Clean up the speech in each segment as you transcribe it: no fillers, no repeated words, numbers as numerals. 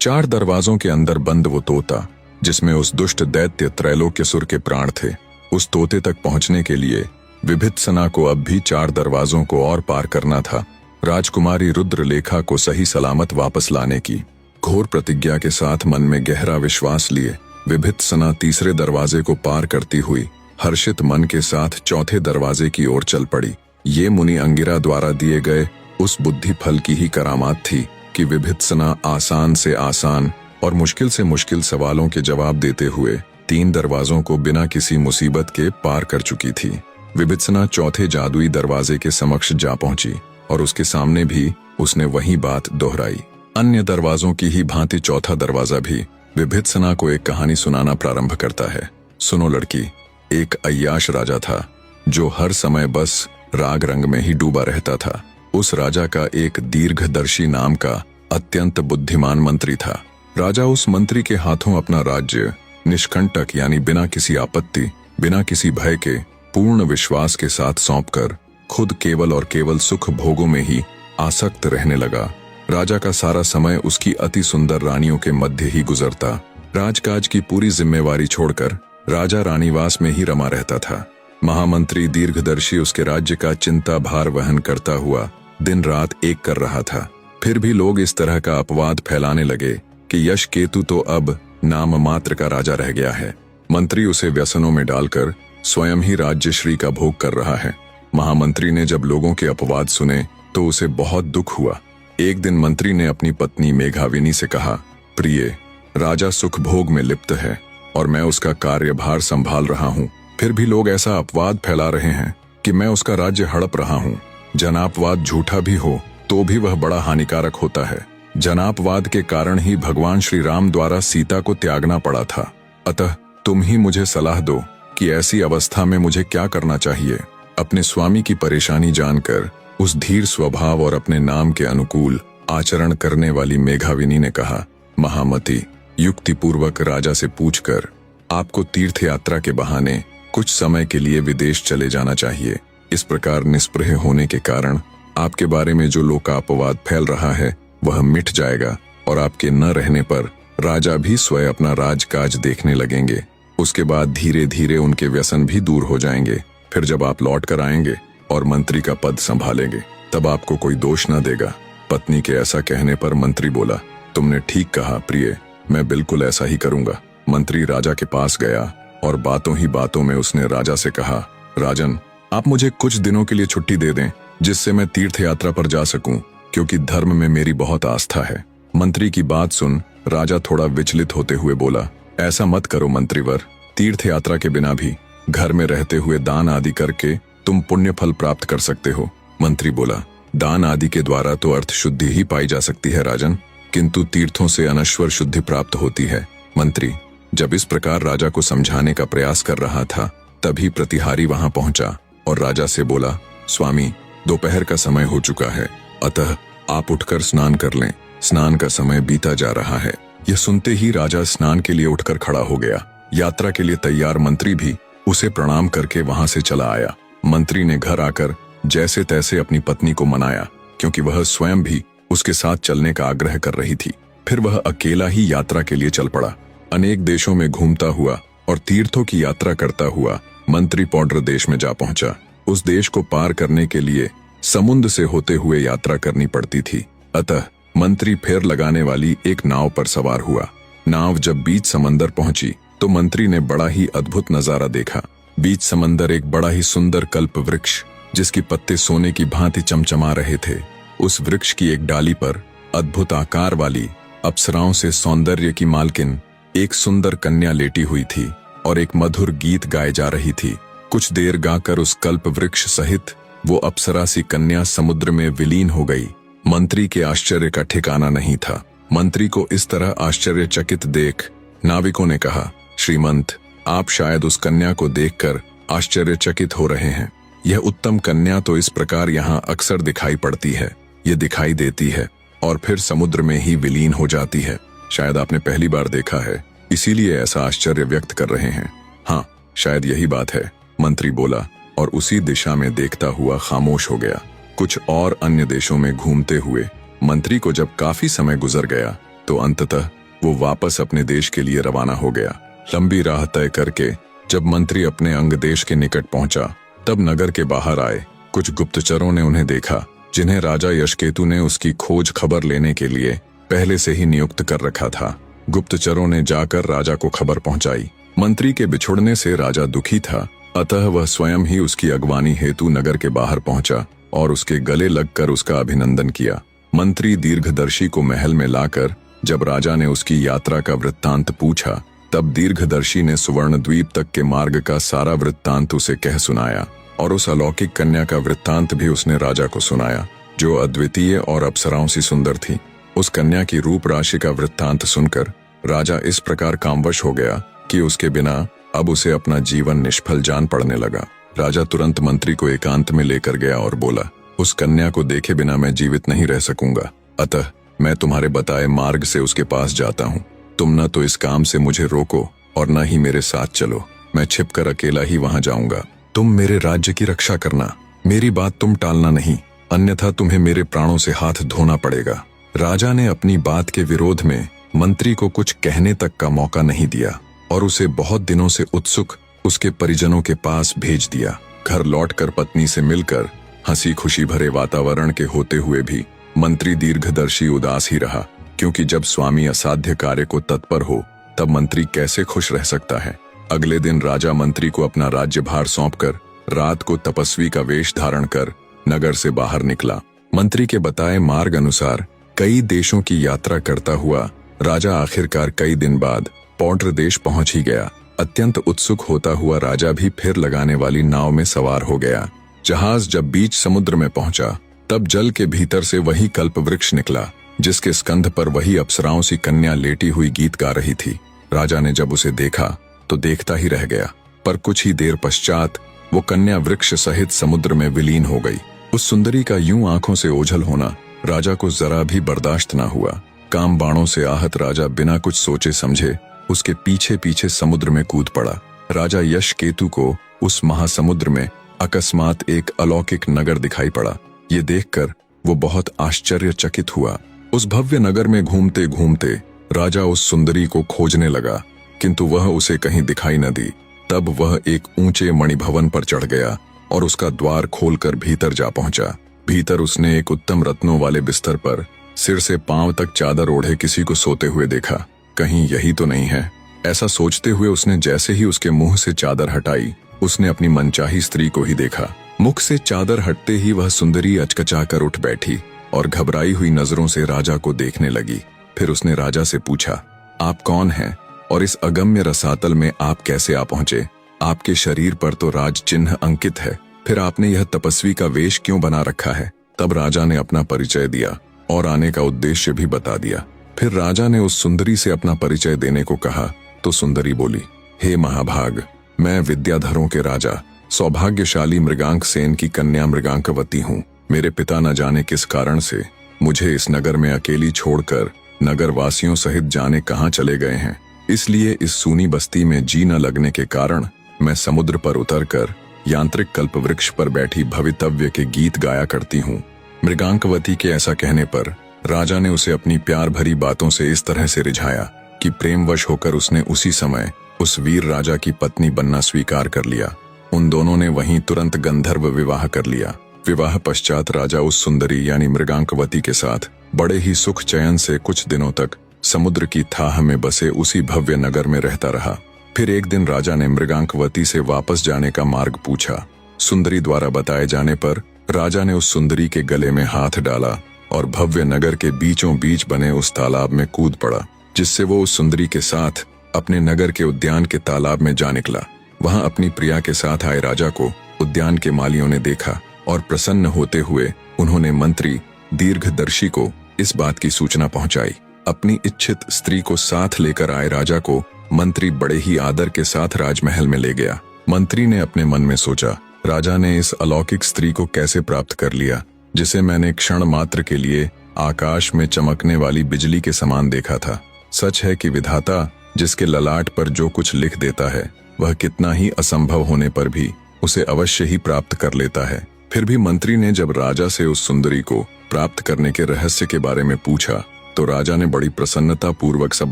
4 दरवाजों के अंदर बंद वो तोता, जिसमें उस दुष्ट दैत्य त्रैलोक्यसुर के प्राण थे। उस तोते तक पहुंचने के लिए विभित्सना को अब भी 4 दरवाजों को और पार करना था। राजकुमारी रुद्रलेखा को सही सलामत वापस लाने की घोर प्रतिज्ञा के साथ मन में गहरा विश्वास लिए विभित्सना तीसरे दरवाजे को पार करती हुई हर्षित मन के साथ चौथे दरवाजे की ओर चल पड़ी। ये मुनि अंगिरा द्वारा दिए गए उस बुद्धि फल की ही करामात थी कि विभित्सना आसान से आसान और मुश्किल से मुश्किल सवालों के जवाब देते हुए 3 दरवाजों को बिना किसी मुसीबत के पार कर चुकी थी। विभित्सना चौथे जादुई दरवाजे के समक्ष जा पहुंची और उसके सामने भी उसने वही बात दोहराई। अन्य दरवाजों की ही भांति चौथा दरवाजा भी विभित्सना को एक कहानी सुनाना प्रारंभ करता है। सुनो लड़की, एक अय्याश राजा था जो हर समय बस राग रंग में ही डूबा रहता था। उस राजा का एक दीर्घदर्शी नाम का अत्यंत बुद्धिमान मंत्री था। राजा उस मंत्री के हाथों अपना राज्य निष्कंटक यानी बिना किसी आपत्ति, बिना किसी भय के पूर्ण विश्वास के साथ सौंपकर खुद केवल और केवल सुख भोगों में ही आसक्त रहने लगा। राजा का सारा समय उसकी अति सुंदर रानियों के मध्य ही गुजरता। राजकाज की पूरी जिम्मेवारी छोड़कर राजा रानीवास में ही रमा रहता था। महामंत्री दीर्घदर्शी उसके राज्य का चिंता भार वहन करता हुआ दिन रात एक कर रहा था। फिर भी लोग इस तरह का अपवाद फैलाने लगे कि यश केतु तो अब नाम मात्र का राजा रह गया है। मंत्री उसे व्यसनों में डालकर स्वयं ही राज्यश्री का भोग कर रहा है। महामंत्री ने जब लोगों के अपवाद सुने तो उसे बहुत दुख हुआ। एक दिन मंत्री ने अपनी पत्नी मेघाविनी से कहा, प्रिय, राजा सुख भोग में लिप्त है और मैं उसका कार्यभार संभाल रहा हूँ। फिर भी लोग ऐसा अपवाद फैला रहे हैं कि मैं उसका राज्य हड़प रहा हूँ। जनापवाद झूठा भी हो तो भी वह बड़ा हानिकारक होता है। जनापवाद के कारण ही भगवान श्री राम द्वारा सीता को त्यागना पड़ा था। अतः तुम ही मुझे सलाह दो कि ऐसी अवस्था में मुझे क्या करना चाहिए। अपने स्वामी की परेशानी जानकर उस धीर स्वभाव और अपने नाम के अनुकूल आचरण करने वाली मेघाविनी ने कहा, महामती, युक्तिपूर्वक राजा से पूछकर आपको तीर्थ यात्रा के बहाने कुछ समय के लिए विदेश चले जाना चाहिए। इस प्रकार निष्प्रह होने के कारण आपके बारे में जो लोकापवाद फैल रहा है वह मिट जाएगा और आपके न रहने पर राजा भी स्वयं अपना राजकाज देखने लगेंगे। उसके बाद धीरे धीरे उनके व्यसन भी दूर हो जाएंगे। फिर जब आप लौट कर आएंगे और मंत्री का पद संभालेंगे तब आपको कोई दोष न देगा। पत्नी के ऐसा कहने पर मंत्री बोला, तुमने ठीक कहा प्रिय, मैं बिल्कुल ऐसा ही करूंगा। मंत्री राजा के पास गया और बातों ही बातों में उसने राजा से कहा, राजन, आप मुझे कुछ दिनों के लिए छुट्टी दे दें जिससे मैं तीर्थ यात्रा पर जा सकूं, क्योंकि धर्म में मेरी बहुत आस्था है। मंत्री की बात सुन राजा थोड़ा विचलित होते हुए बोला, ऐसा मत करो मंत्रीवर, तीर्थ यात्रा के बिना भी घर में रहते हुए दान आदि करके तुम पुण्य फल प्राप्त कर सकते हो। मंत्री बोला, दान आदि के द्वारा तो अर्थ शुद्धि ही पाई जा सकती है राजन, किंतु तीर्थों से अनश्वर शुद्धि प्राप्त होती है। मंत्री जब इस प्रकार राजा को समझाने का प्रयास कर रहा था तभी प्रतिहारी वहां पहुंचा और राजा से बोला, स्वामी, दोपहर का समय हो चुका है, अतः आप उठकर स्नान कर लें। स्नान का समय बीता जा रहा है। यह सुनते ही राजा स्नान के लिए उठकर खड़ा हो गया। यात्रा के लिए तैयार मंत्री भी उसे प्रणाम करके वहां से चला आया। मंत्री ने घर आकर जैसे तैसे अपनी पत्नी को मनाया, क्योंकि वह स्वयं भी उसके साथ चलने का आग्रह कर रही थी। फिर वह अकेला ही यात्रा के लिए चल पड़ा। अनेक देशों में घूमता हुआ और तीर्थों की यात्रा करता हुआ मंत्री पौड्र देश में जा पहुंचा। उस देश को पार करने के लिए समुद्र से होते हुए यात्रा करनी पड़ती थी। अतः मंत्री फेर लगाने वाली एक नाव पर सवार हुआ। नाव जब बीच समंदर पहुंची तो मंत्री ने बड़ा ही अद्भुत नजारा देखा। बीच समंदर एक बड़ा ही सुंदर कल्प वृक्ष, जिसकी पत्ते सोने की भांति चमचमा रहे थे। उस वृक्ष की एक डाली पर अद्भुत आकार वाली अप्सराओं से सौंदर्य की मालकिन एक सुंदर कन्या लेटी हुई थी और एक मधुर गीत गाए जा रही थी। कुछ देर गाकर उस कल्प वृक्ष सहित वो अप्सरा सी कन्या समुद्र में विलीन हो गई। मंत्री के आश्चर्य का ठिकाना नहीं था। मंत्री को इस तरह आश्चर्यचकित देख नाविकों ने कहा, श्रीमंत, आप शायद उस कन्या को देखकर आश्चर्यचकित हो रहे हैं। यह उत्तम कन्या तो इस प्रकार यहाँ अक्सर दिखाई पड़ती है। ये दिखाई देती है और फिर समुद्र में ही विलीन हो जाती है। शायद आपने पहली बार देखा है, इसीलिए ऐसा आश्चर्य व्यक्त कर रहे हैं। हाँ, शायद यही बात है, मंत्री बोला और उसी दिशा में देखता हुआ खामोश हो गया। कुछ और अन्य देशों में घूमते हुए मंत्री को जब काफी समय गुजर गया तो अंततः वो वापस अपने देश के लिए रवाना हो गया। लंबी राह तय करके जब मंत्री अपने अंग देश के निकट पहुंचा, तब नगर के बाहर आए कुछ गुप्तचरों ने उन्हें देखा, जिन्हें राजा यशकेतु ने उसकी खोज खबर लेने के लिए पहले से ही नियुक्त कर रखा था। गुप्तचरों ने जाकर राजा को खबर पहुंचाई। मंत्री के बिछुड़ने से राजा दुखी था, अतः वह स्वयं ही उसकी अगवानी हेतु नगर के बाहर पहुंचा और उसके गले लगकर उसका अभिनंदन किया। मंत्री दीर्घदर्शी को महल में लाकर जब राजा ने उसकी यात्रा का वृत्तांत पूछा, तब दीर्घदर्शी ने सुवर्ण द्वीप तक के मार्ग का सारा वृत्तांत उसे कह सुनाया और उस अलौकिक कन्या का वृत्तांत भी उसने राजा को सुनाया, जो अद्वितीय और अप्सराओं सी सुंदर थी। उस कन्या की रूप राशि का वृत्तांत सुनकर राजा इस प्रकार कामवश हो गया कि उसके बिना अब उसे अपना जीवन निष्फल जान पड़ने लगा। राजा तुरंत मंत्री को एकांत में लेकर गया और बोला, उस कन्या को देखे बिना मैं जीवित नहीं रह सकूंगा, अतः मैं तुम्हारे बताए मार्ग से उसके पास जाता हूँ। तुम न तो इस काम से मुझे रोको और न ही मेरे साथ चलो। मैं छिपकर अकेला ही वहां जाऊंगा। तुम मेरे राज्य की रक्षा करना, मेरी बात तुम टालना नहीं, अन्यथा तुम्हें मेरे प्राणों से हाथ धोना पड़ेगा। राजा ने अपनी बात के विरोध में मंत्री को कुछ कहने तक का मौका नहीं दिया और उसे बहुत दिनों से उत्सुक उसके परिजनों के पास भेज दिया। घर लौटकर पत्नी से मिलकर हंसी खुशी भरे वातावरण के होते हुए भी मंत्री दीर्घदर्शी उदास ही रहा, क्योंकि जब स्वामी असाध्य कार्य को तत्पर हो तब मंत्री कैसे खुश रह सकता है। अगले दिन राजा मंत्री को अपना राज्यभार सौंपकर रात को तपस्वी का वेश धारण कर नगर से बाहर निकला। मंत्री के बताए मार्ग अनुसार कई देशों की यात्रा करता हुआ राजा आखिरकार कई दिन बाद पौंड्र देश पहुंच ही गया। अत्यंत उत्सुक होता हुआ राजा भी फिर लगाने वाली नाव में सवार हो गया। जहाज जब बीच समुद्र में पहुंचा, तब जल के भीतर से वही कल्प वृक्ष निकला, जिसके स्कंध पर वही अप्सराओं सी कन्या लेटी हुई गीत गा रही थी। राजा ने जब उसे देखा तो देखता ही रह गया, पर कुछ ही देर पश्चात वो कन्या वृक्ष सहित समुद्र में विलीन हो गई। उस सुंदरी का यूं आंखों से ओझल होना राजा को जरा भी बर्दाश्त न हुआ। काम बाणों से आहत राजा बिना कुछ सोचे समझे उसके पीछे पीछे समुद्र में कूद पड़ा। राजा यशकेतु को उस महासमुद्र में अकस्मात एक अलौकिक नगर दिखाई पड़ा। ये देखकर वो बहुत आश्चर्यचकित हुआ। उस भव्य नगर में घूमते घूमते राजा उस सुंदरी को खोजने लगा, किंतु वह उसे कहीं दिखाई न दी। तब वह एक ऊंचे मणिभवन पर चढ़ गया और उसका द्वार खोलकर भीतर जा पहुंचा। भीतर उसने एक उत्तम रत्नों वाले बिस्तर पर सिर से पांव तक चादर ओढ़े किसी को सोते हुए देखा। कहीं यही तो नहीं है, ऐसा सोचते हुए उसने जैसे ही उसके मुंह से चादर हटाई, उसने अपनी मनचाही स्त्री को ही देखा। मुख से चादर हटते ही वह सुंदरी अचकचाकर उठ बैठी और घबराई हुई नजरों से राजा को देखने लगी। फिर उसने राजा से पूछा, आप कौन हैं और इस अगम्य रसातल में आप कैसे आ पहुंचे? आपके शरीर पर तो राज चिन्ह अंकित है, फिर आपने यह तपस्वी का वेश क्यों बना रखा है? तब राजा ने अपना परिचय दिया और आने का उद्देश्य भी बता दिया। फिर राजा ने उस सुंदरी से अपना परिचय देने को कहा तो सुंदरी बोली, हे महाभाग, मैं विद्याधरों के राजा सौभाग्यशाली मृगांक सेन की कन्या मृगांकवती हूँ। मेरे पिता न जाने किस कारण से मुझे इस नगर में अकेली छोड़कर नगर वासियों सहित जाने कहाँ चले गए हैं, इसलिए इस सूनी बस्ती में जी न लगने के कारण मैं समुद्र पर उतरकर यांत्रिक कल्पवृक्ष पर बैठी भवितव्य के गीत गाया करती हूँ। मृगांकवती के ऐसा कहने पर राजा ने उसे अपनी प्यार भरी बातों से इस तरह से रिझाया कि प्रेमवश होकर उसने उसी समय उस वीर राजा की पत्नी बनना स्वीकार कर लिया। उन दोनों ने वहीं तुरंत गंधर्व विवाह कर लिया। विवाह पश्चात राजा उस सुंदरी यानी मृगांकवती के साथ बड़े ही सुख चयन से कुछ दिनों तक समुद्र की थाह में बसे उसी भव्य नगर में रहता रहा। फिर एक दिन राजा ने मृगांकवती से वापस जाने का मार्ग पूछा। सुंदरी द्वारा बताए जाने पर राजा ने उस सुंदरी के गले में हाथ डाला और भव्य नगर के बीचों बीच बने उस तालाब में कूद पड़ा, जिससे वो उस सुंदरी के साथ अपने नगर के उद्यान के तालाब में जा निकला। वहां अपनी प्रिया के साथ आए राजा को उद्यान के मालियों ने देखा और प्रसन्न होते हुए उन्होंने मंत्री दीर्घदर्शी को इस बात की सूचना पहुंचाई। अपनी इच्छित स्त्री को साथ लेकर आए राजा को मंत्री बड़े ही आदर के साथ राजमहल में ले गया। मंत्री ने अपने मन में सोचा, राजा ने इस अलौकिक स्त्री को कैसे प्राप्त कर लिया, जिसे मैंने क्षण मात्र के लिए आकाश में चमकने वाली बिजली के समान देखा था। सच है कि विधाता जिसके ललाट पर जो कुछ लिख देता है, वह कितना ही असंभव होने पर भी उसे अवश्य ही प्राप्त कर लेता है। फिर भी मंत्री ने जब राजा से उस सुंदरी को प्राप्त करने के रहस्य के बारे में पूछा, तो राजा ने बड़ी प्रसन्नता पूर्वक सब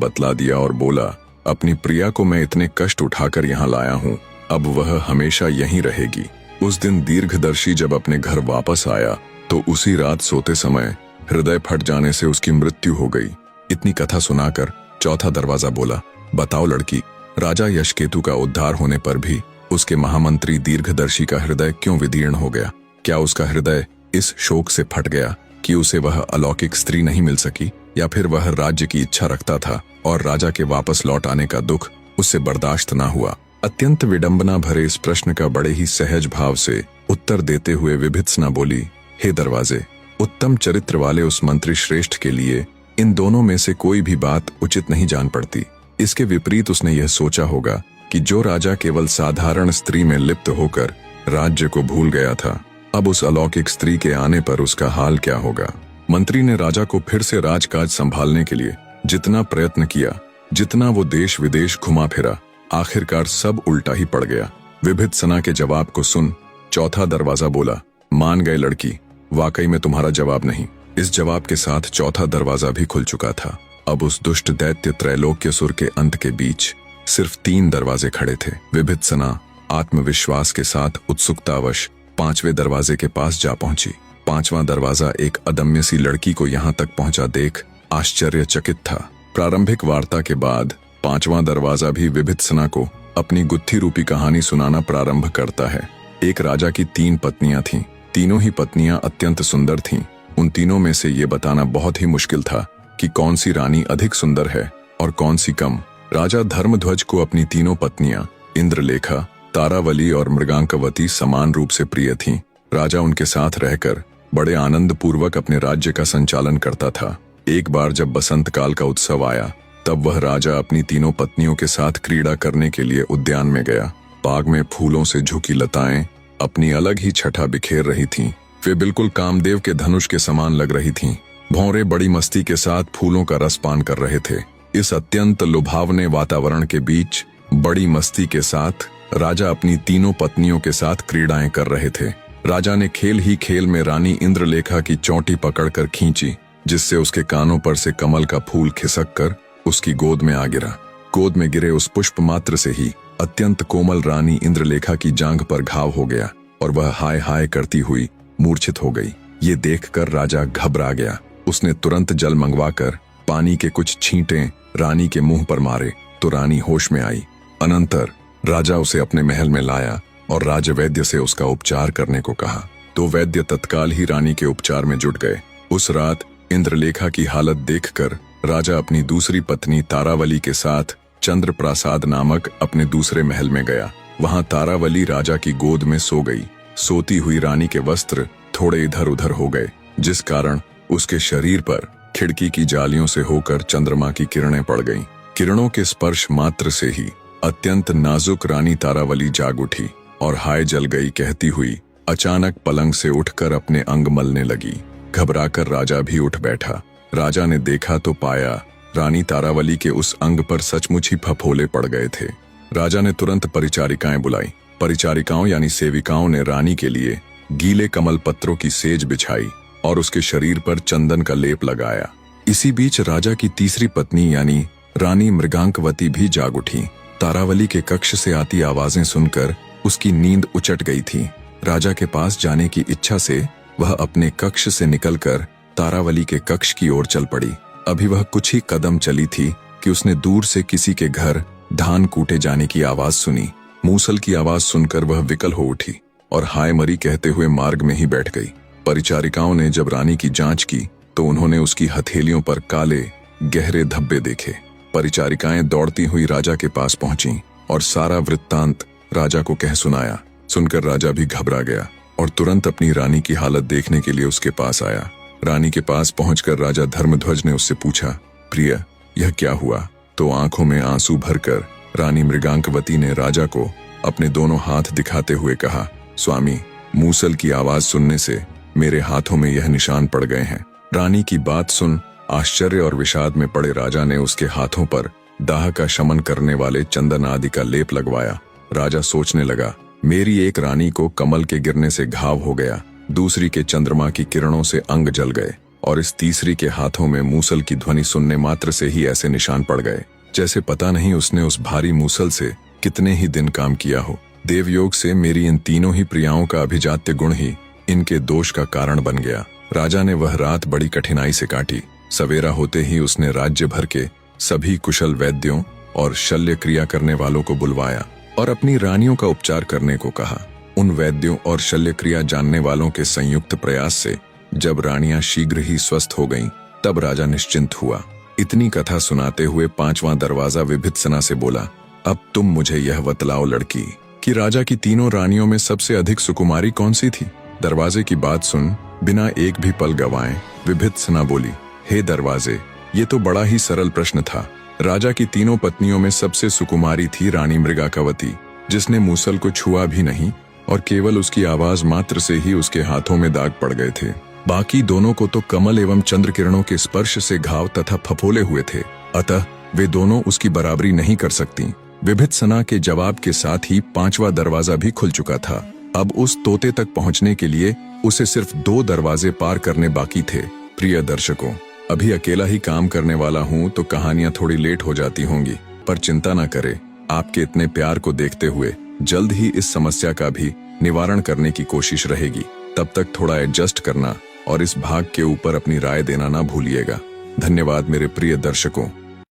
बतला दिया और बोला, अपनी प्रिया को मैं इतने कष्ट उठाकर यहाँ लाया हूँ, अब वह हमेशा यहीं रहेगी। उस दिन दीर्घदर्शी जब अपने घर वापस आया तो उसी रात सोते समय हृदय फट जाने से उसकी मृत्यु हो गई। इतनी कथा सुनाकर चौथा दरवाजा बोला, बताओ लड़की, राजा यशकेतु का उद्धार होने पर भी उसके महामंत्री दीर्घदर्शी का हृदय क्यों विदीर्ण हो गया? क्या उसका हृदय इस शोक से फट गया कि उसे वह अलौकिक स्त्री नहीं मिल सकी, या फिर वह राज्य की इच्छा रखता था और राजा के वापस लौट आने का दुख उससे बर्दाश्त ना हुआ? अत्यंत विडंबना भरे इस प्रश्न का बड़े ही सहज भाव से उत्तर देते हुए विभित्सना बोली, हे दरवाजे, उत्तम चरित्र वाले उस मंत्री श्रेष्ठ के लिए इन दोनों में से कोई भी बात उचित नहीं जान पड़ती। इसके विपरीत उसने यह सोचा होगा कि जो राजा केवल साधारण स्त्री में लिप्त होकर राज्य को भूल गया था, अब उस अलौकिक स्त्री के आने पर उसका हाल क्या होगा। मंत्री ने राजा को फिर से राजकाज संभालने के लिए जितना प्रयत्न किया, जितना वो देश विदेश घुमा फिरा, आखिरकार सब उल्टा ही पड़ गया। विभित्सना के जवाब को सुन चौथा दरवाजा बोला, मान गए लड़की, वाकई में तुम्हारा जवाब नहीं। इस जवाब के साथ चौथा दरवाजा भी खुल चुका था। अब उस दुष्ट दैत्य त्रैलोक्यसुर के अंत के बीच सिर्फ 3 दरवाजे खड़े थे। विभित्सना आत्मविश्वास के साथ उत्सुकतावश 5वें दरवाजे के पास जा पहुंची। 5वां दरवाजा एक अदम्य सी लड़की को यहाँ तक पहुंचा देख आश्चर्यचकित था। प्रारंभिक वार्ता के बाद 5वां दरवाजा भी विभित्सना को अपनी गुत्थी रूपी कहानी सुनाना प्रारंभ करता है। एक राजा की 3 पत्नियां थीं। तीनों ही पत्नियां अत्यंत सुंदर थीं। उन तीनों में से ये बताना बहुत ही मुश्किल था कि कौन सी रानी अधिक सुंदर है और कौन सी कम। राजा धर्मध्वज को अपनी तीनों पत्नियां इंद्रलेखा, तारावली और मृगांकवती समान रूप से प्रिय थीं। राजा उनके साथ रहकर बड़े आनंद पूर्वक अपने राज्य का संचालन करता था। एक बार जब बसंत काल का उत्सव आया, तब वह राजा अपनी तीनों पत्नियों के साथ क्रीड़ा करने के लिए उद्यान में गया। बाग में फूलों से झुकी लताएं अपनी अलग ही छटा बिखेर रही थीं। वे बिल्कुल कामदेव के धनुष के समान लग रही थीं। भौरे बड़ी मस्ती के साथ फूलों का रस पान कर रहे थे। इस अत्यंत लुभावने वातावरण के बीच बड़ी मस्ती के साथ राजा अपनी तीनों पत्नियों के साथ क्रीड़ाएं कर रहे थे। राजा ने खेल ही खेल में रानी इंद्रलेखा की चोटी पकड़कर खींची, जिससे उसके कानों पर से कमल का फूल खिसक कर उसकी गोद में आ गिरा। गोद में गिरे उस पुष्प मात्र से ही अत्यंत कोमल रानी इंद्रलेखा की जांघ पर घाव हो गया और वह हाय हाय करती हुई मूर्छित हो गई। ये देखकर राजा घबरा गया। उसने तुरंत जल मंगवाकर पानी के कुछ छींटे रानी के मुंह पर मारे तो रानी होश में आई। अनंतर राजा उसे अपने महल में लाया और राजवैद्य से उसका उपचार करने को कहा। तो वैद्य तत्काल ही रानी के उपचार में जुट गए। उस रात इंद्रलेखा की हालत देखकर राजा अपनी दूसरी पत्नी तारावली के साथ चंद्रप्रासाद नामक अपने दूसरे महल में गया। वहां तारावली राजा की गोद में सो गई। सोती हुई रानी के वस्त्र थोड़े इधर उधर हो गए, जिस कारण उसके शरीर पर खिड़की की जालियों से होकर चंद्रमा की किरणें पड़ गईं। किरणों के स्पर्श मात्र से ही अत्यंत नाजुक रानी तारावली जाग उठी और हाय जल गई कहती हुई अचानक पलंग से उठकर अपने अंग मलने लगी। घबराकर राजा भी उठ बैठा। राजा ने देखा तो पाया रानी तारावली के उस अंग पर सचमुच ही फफोले पड़ गए थे। राजा ने तुरंत परिचारिकाएं बुलाई। परिचारिकाओं यानी सेविकाओं ने रानी के लिए गीले कमल पत्रों की सेज बिछाई और उसके शरीर पर चंदन का लेप लगाया। इसी बीच राजा की तीसरी पत्नी यानी रानी मृगांकवती भी जाग उठी। तारावली के कक्ष से आती आवाजें सुनकर उसकी नींद उचट गई थी। राजा के पास जाने की इच्छा से वह अपने कक्ष से निकलकर तारावली के कक्ष की ओर चल पड़ी। अभी वह कुछ ही कदम चली थी कि उसने दूर से किसी के घर धान कूटे जाने की आवाज सुनी। मूसल की आवाज सुनकर वह विकल हो उठी और हाय मरी कहते हुए मार्ग में ही बैठ गई। परिचारिकाओं ने जब रानी की जांच की तो उन्होंने उसकी हथेलियों पर काले गहरे धब्बे देखे। परिचारिकाएं दौड़ती हुई राजा के पास पहुंची और सारा वृत्तांत राजा को कह सुनाया। सुनकर राजा भी घबरा गया और तुरंत अपनी रानी की हालत देखने के लिए उसके पास आया। रानी के पास पहुंचकर राजा धर्मध्वज ने उससे पूछा, प्रिय, यह क्या हुआ? तो आंखों में आंसू भरकर रानी मृगांकवती ने राजा को अपने दोनों हाथ दिखाते हुए कहा, स्वामी, मूसल की आवाज सुनने से मेरे हाथों में यह निशान पड़ गए हैं। रानी की बात सुन आश्चर्य और विषाद में पड़े राजा ने उसके हाथों पर दाह का शमन करने वाले चंदन आदि का लेप लगवाया। राजा सोचने लगा, मेरी एक रानी को कमल के गिरने से घाव हो गया, दूसरी के चंद्रमा की किरणों से अंग जल गए, और इस तीसरी के हाथों में मूसल की ध्वनि सुनने मात्र से ही ऐसे निशान पड़ गए जैसे पता नहीं उसने उस भारी मूसल से कितने ही दिन काम किया हो। देवयोग से मेरी इन तीनों ही प्रियाओं का अभिजात्य गुण ही इनके दोष का कारण बन गया। राजा ने वह रात बड़ी कठिनाई से काटी। सवेरा होते ही उसने राज्य भर के सभी कुशल वैद्यों और शल्य क्रिया करने वालों को बुलवाया और अपनी रानियों का उपचार करने को कहा। उन वैद्यों और शल्य क्रिया जानने वालों के संयुक्त प्रयास से जब रानियां शीघ्र ही स्वस्थ हो गईं, तब राजा निश्चिंत हुआ। इतनी कथा सुनाते हुए पांचवां दरवाजा विभित्सना से बोला, अब तुम मुझे यह बतलाओ लड़की कि राजा की तीनों रानियों में सबसे अधिक सुकुमारी कौन सी थी। दरवाजे की बात सुन बिना एक भी पल गवाए विभित्सना बोली, हे दरवाजे, ये तो बड़ा ही सरल प्रश्न था। राजा की तीनों पत्नियों में सबसे सुकुमारी थी रानी मृगाकवती, जिसने मूसल को छुआ भी नहीं और केवल उसकी आवाज मात्र से ही उसके हाथों में दाग पड़ गए थे। बाकी दोनों को तो कमल एवं चंद्र किरणों के स्पर्श से घाव तथा फफोले हुए थे, अतः वे दोनों उसकी बराबरी नहीं कर सकती। विभित्सना के जवाब के साथ ही पांचवा दरवाजा भी खुल चुका था। अब उस तोते तक पहुंचने के लिए उसे सिर्फ 2 दरवाजे पार करने बाकी थे। प्रिय दर्शकों, अभी अकेला ही काम करने वाला हूं तो कहानियां थोड़ी लेट हो जाती होंगी, पर चिंता न करें, आपके इतने प्यार को देखते हुए जल्द ही इस समस्या का भी निवारण करने की कोशिश रहेगी। तब तक थोड़ा एडजस्ट करना और इस भाग के ऊपर अपनी राय देना ना भूलिएगा। धन्यवाद मेरे प्रिय दर्शकों।